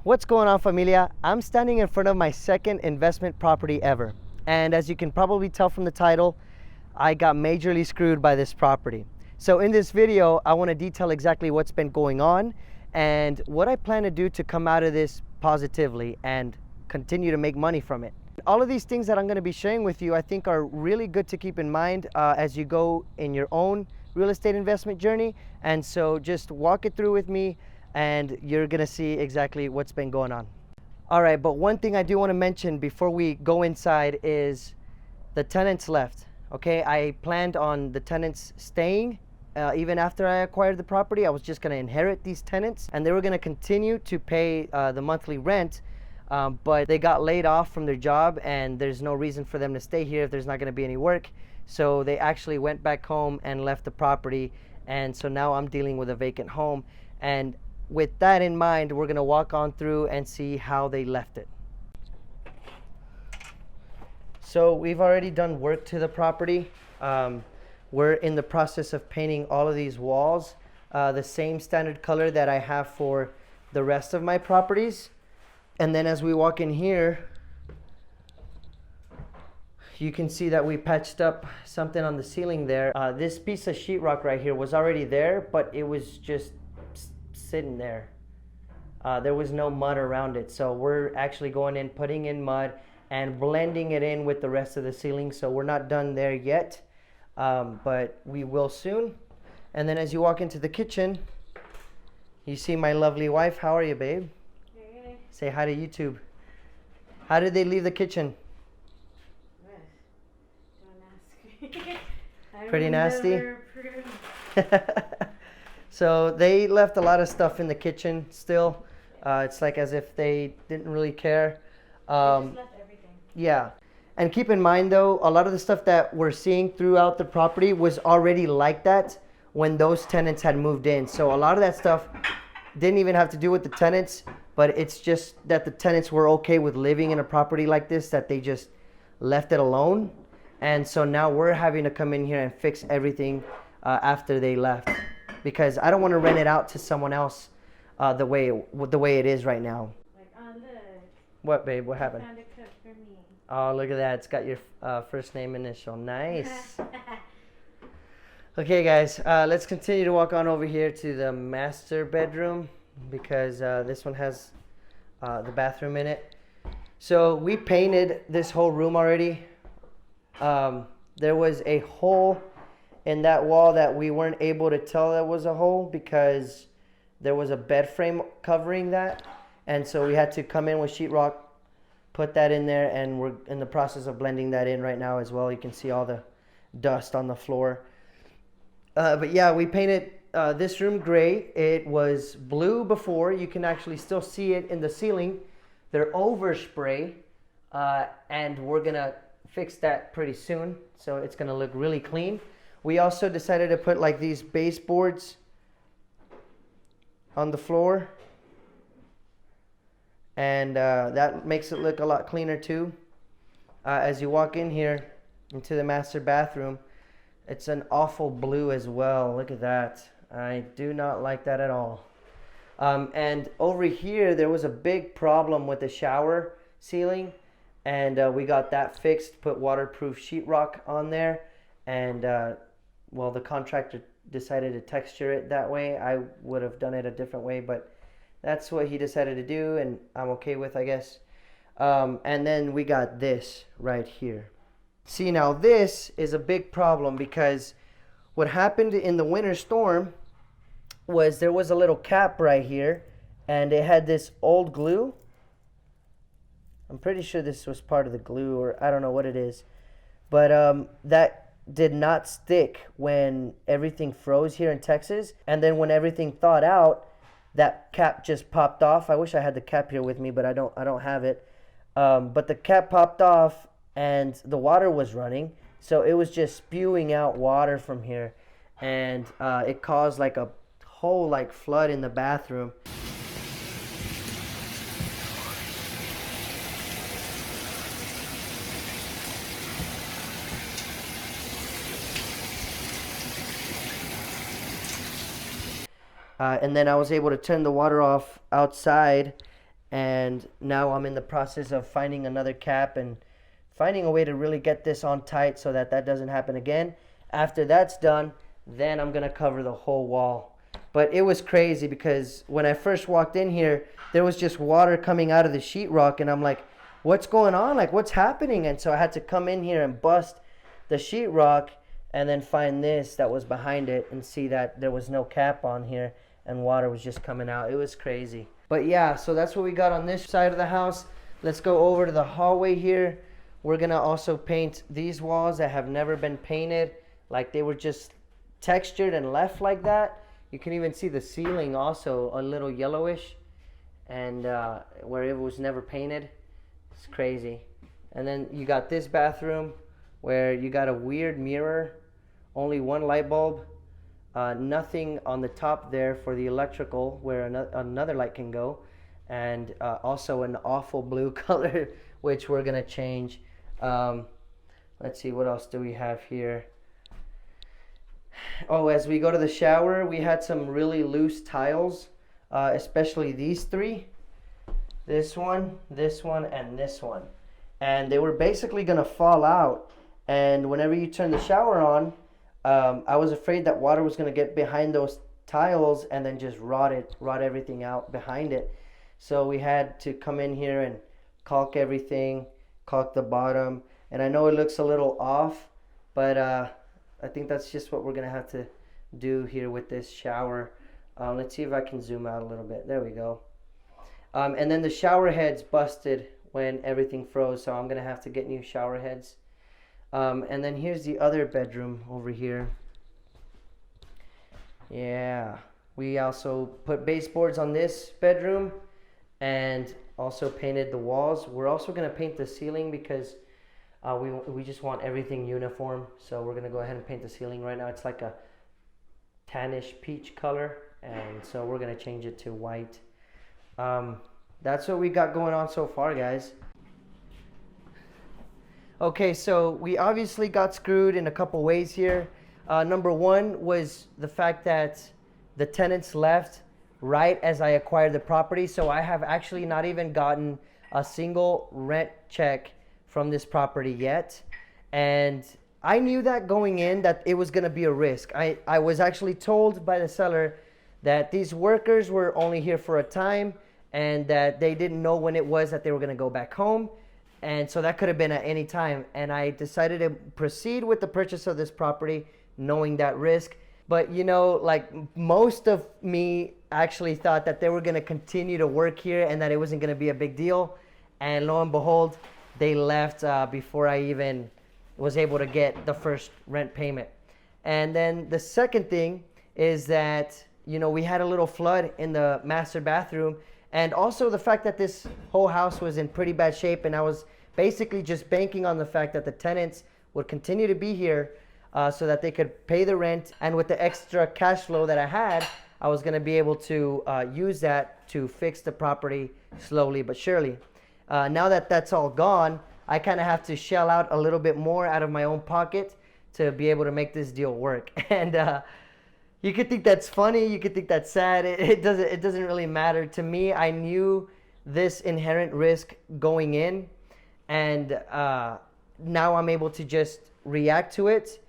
What's going on, familia? I'm standing in front of my second investment property ever. And as you can probably tell from the title, I got majorly screwed by this property. So in this video, I want to detail exactly what's been going on and what I plan to do to come out of this positively and continue to make money from it. All of these things that I'm going to be sharing with you, I think are really good to keep in mind as you go in your own real estate investment journey. And so just walk it through with me and you're gonna see exactly what's been going on. All right, but one thing I do want to mention before we go inside is the tenants left. Okay, I planned on the tenants staying even after I acquired the property. I was just gonna inherit these tenants and they were gonna continue to pay the monthly rent, but they got laid off from their job and there's no reason for them to stay here if there's not gonna be any work. So they actually went back home and left the property, and so now I'm dealing with a vacant home. And with that in mind, we're gonna walk on through and see how they left it. So we've already done work to the property. We're in the process of painting all of these walls the same standard color that I have for the rest of my properties. And then as we walk in here, you can see that we patched up something on the ceiling there. This piece of sheetrock right here was already there, but it was just sitting there. There was no mud around it, so we're actually going in, putting in mud and blending it in with the rest of the ceiling. So we're not done there yet, but we will soon. And then as you walk into the kitchen, you see my lovely wife. How are you, babe? Hey. Say hi to YouTube. How did they leave the kitchen? Don't ask me. Pretty nasty? Never So they left a lot of stuff in the kitchen still. It's like as if they didn't really care. They just left everything. Yeah. And keep in mind though, a lot of the stuff that we're seeing throughout the property was already like that when those tenants had moved in. So a lot of that stuff didn't even have to do with the tenants, but it's just that the tenants were okay with living in a property like this, that they just left it alone. And so now we're having to come in here and fix everything after they left, because I don't want to rent it out to someone else the way it is right now. Like, oh look. What, babe? What happened? I found a cup for me. Oh, look at that. It's got your first name initial. Nice. Okay, guys. Let's continue to walk on over here to the master bedroom, because this one has the bathroom in it. So we painted this whole room already. There was a hole in that wall that we weren't able to tell that was a hole because there was a bed frame covering that, and so we had to come in with sheetrock, put that in there, and we're in the process of blending that in right now as well. You can see all the dust on the floor. But yeah, we painted this room gray. It was blue before. You can actually still see it in the ceiling. They're overspray, and we're gonna fix that pretty soon, so it's gonna look really clean. We also decided to put like these baseboards on the floor, and that makes it look a lot cleaner too. As you walk in here into the master bathroom, it's an awful blue as well. Look at that. I do not like that at all. And over here there was a big problem with the shower ceiling, and we got that fixed, put waterproof sheetrock on there, and well, the contractor decided to texture it that way. I would have done it a different way, but that's what he decided to do, and I'm okay with, I guess. And then we got this right here. See, now this is a big problem, because what happened in the winter storm was there was a little cap right here, and it had this old glue. I'm pretty sure this was part of the glue, or I don't know what it is, but that did not stick when everything froze here in Texas. And then when everything thawed out, that cap just popped off. I wish I had the cap here with me, but I don't have it. But the cap popped off and the water was running, so it was just spewing out water from here, and it caused like a whole like flood in the bathroom. And then I was able to turn the water off outside, And now I'm in the process of finding another cap and finding a way to really get this on tight so that that doesn't happen again. After that's done, then I'm gonna cover the whole wall. But it was crazy because when I first walked in here, there was just water coming out of the sheetrock, and I'm like, what's going on? Like, what's happening? And so I had to come in here and bust the sheetrock and then find this that was behind it and see that there was no cap on here and water was just coming out. It was crazy. But yeah, so that's what we got on this side of the house. Let's go over to the hallway here. We're gonna also paint these walls that have never been painted. Like, they were just textured and left like that. You can even see the ceiling also a little yellowish, and where it was never painted. It's crazy. And then you got this bathroom where you got a weird mirror, only one light bulb, nothing on the top there for the electrical where another light can go, and also an awful blue color, which we're gonna change. Let's see, what else do we have here? Oh, as we go to the shower, we had some really loose tiles, especially these three. This one, and this one. And they were basically gonna fall out. And whenever you turn the shower on, I was afraid that water was gonna get behind those tiles and then just rot everything out behind it. So we had to come in here and caulk everything, caulk the bottom. And I know it looks a little off, but I think that's just what we're gonna have to do here with this shower. Let's see if I can zoom out a little bit. There we go. And then the shower heads busted when everything froze, so I'm gonna have to get new shower heads. And then here's the other bedroom over here. Yeah, we also put baseboards on this bedroom and also painted the walls. We're also gonna paint the ceiling because we just want everything uniform. So we're gonna go ahead and paint the ceiling right now. It's like a tannish peach color, and so we're gonna change it to white. That's what we got going on so far, guys. Okay, so we obviously got screwed in a couple ways here. Number one was the fact that the tenants left right as I acquired the property. So I have actually not even gotten a single rent check from this property yet. And I knew that going in that it was gonna be a risk. I was actually told by the seller that these workers were only here for a time and that they didn't know when it was that they were gonna go back home. And so that could have been at any time. And I decided to proceed with the purchase of this property, knowing that risk. But you know, like most of me actually thought that they were gonna continue to work here and that it wasn't gonna be a big deal. And lo and behold, they left before I even was able to get the first rent payment. And then the second thing is that, you know, we had a little flood in the master bathroom. And also the fact that this whole house was in pretty bad shape, and I was basically just banking on the fact that the tenants would continue to be here so that they could pay the rent. And with the extra cash flow that I had, I was gonna be able to use that to fix the property slowly but surely. Now that that's all gone, I kind of have to shell out a little bit more out of my own pocket to be able to make this deal work. And you could think that's funny, you could think that's sad. It doesn't really matter. To me, I knew this inherent risk going in, and now I'm able to just react to it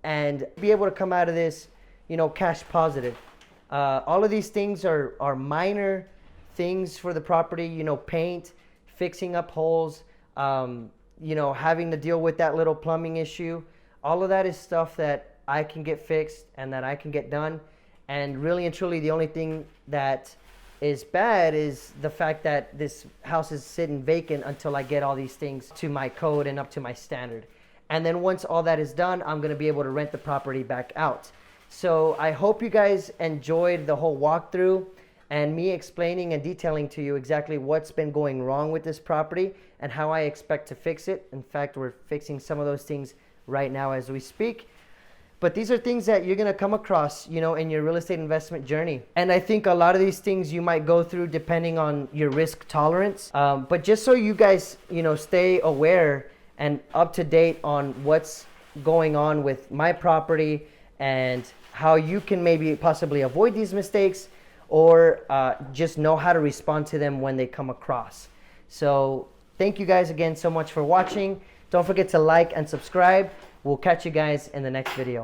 and be able to come out of this, you know, cash positive. All of these things are minor things for the property, you know, paint, fixing up holes, you know, having to deal with that little plumbing issue. All of that is stuff that I can get fixed and that I can get done. And really and truly, the only thing that is bad is the fact that this house is sitting vacant until I get all these things to my code and up to my standard. And then once all that is done, I'm gonna be able to rent the property back out. So I hope you guys enjoyed the whole walkthrough and me explaining and detailing to you exactly what's been going wrong with this property and how I expect to fix it. In fact, we're fixing some of those things right now as we speak. But these are things that you're gonna come across, you know, in your real estate investment journey. And I think a lot of these things you might go through depending on your risk tolerance. But just so you guys, you know, stay aware and up to date on what's going on with my property and how you can maybe possibly avoid these mistakes, or just know how to respond to them when they come across. So thank you guys again so much for watching. Don't forget to like and subscribe. We'll catch you guys in the next video.